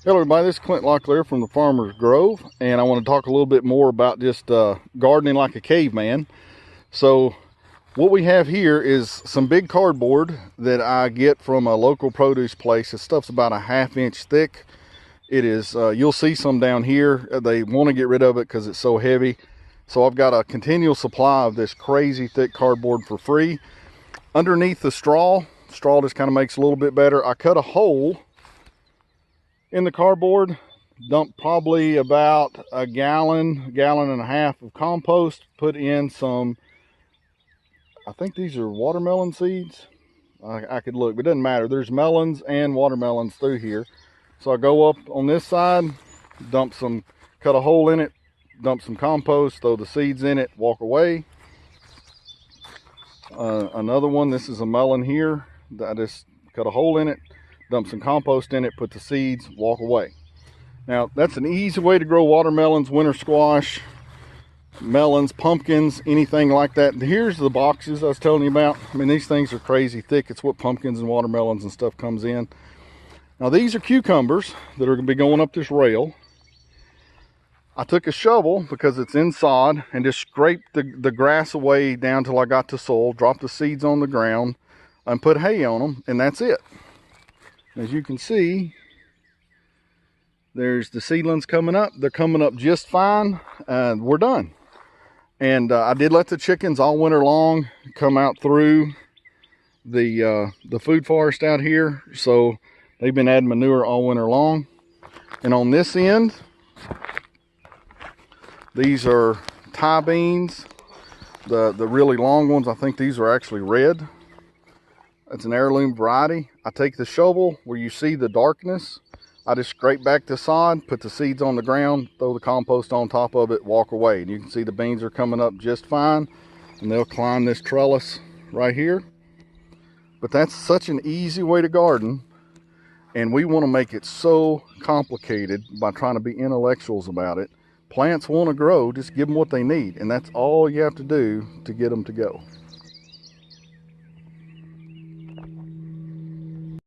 Hello everybody, this is Clint Locklear from the Farmer's Grove, and I want to talk a little bit more about just gardening like a caveman. So what we have here is some big cardboard that I get from a local produce place. This stuff's about a ½ inch thick. It is, you'll see some down here. They want to get rid of it because it's so heavy. So I've got a continual supply of this crazy thick cardboard for free. Underneath the straw just kind of makes it a little bit better. I cut a hole in the cardboard, dump probably about a gallon and a half of compost, put in some, I think these are watermelon seeds. I could look, but it doesn't matter. There's melons and watermelons through here. So I go up on this side, cut a hole in it, dump some compost, throw the seeds in it, walk away. Another one, this is a melon here. I just cut a hole in it, dump some compost in it, put the seeds, walk away. Now that's an easy way to grow watermelons, winter squash, melons, pumpkins, anything like that. Here's the boxes I was telling you about. I mean, these things are crazy thick. It's what pumpkins and watermelons and stuff comes in. Now these are cucumbers that are going to be going up this rail. I took a shovel because it's in sod and just scraped the grass away down till I got to soil, dropped the seeds on the ground and put hay on them, and that's it. As you can see, there's the seedlings coming up. They're coming up just fine. We're done. And I did let the chickens all winter long come out through the food forest out here. So they've been adding manure all winter long. And on this end, these are Thai beans. The really long ones, I think these are actually red. It's an heirloom variety. I take the shovel where you see the darkness. I just scrape back the sod, put the seeds on the ground, throw the compost on top of it, walk away. And you can see the beans are coming up just fine, and they'll climb this trellis right here. But that's such an easy way to garden, and we want to make it so complicated by trying to be intellectuals about it. Plants want to grow, just give them what they need, and that's all you have to do to get them to go.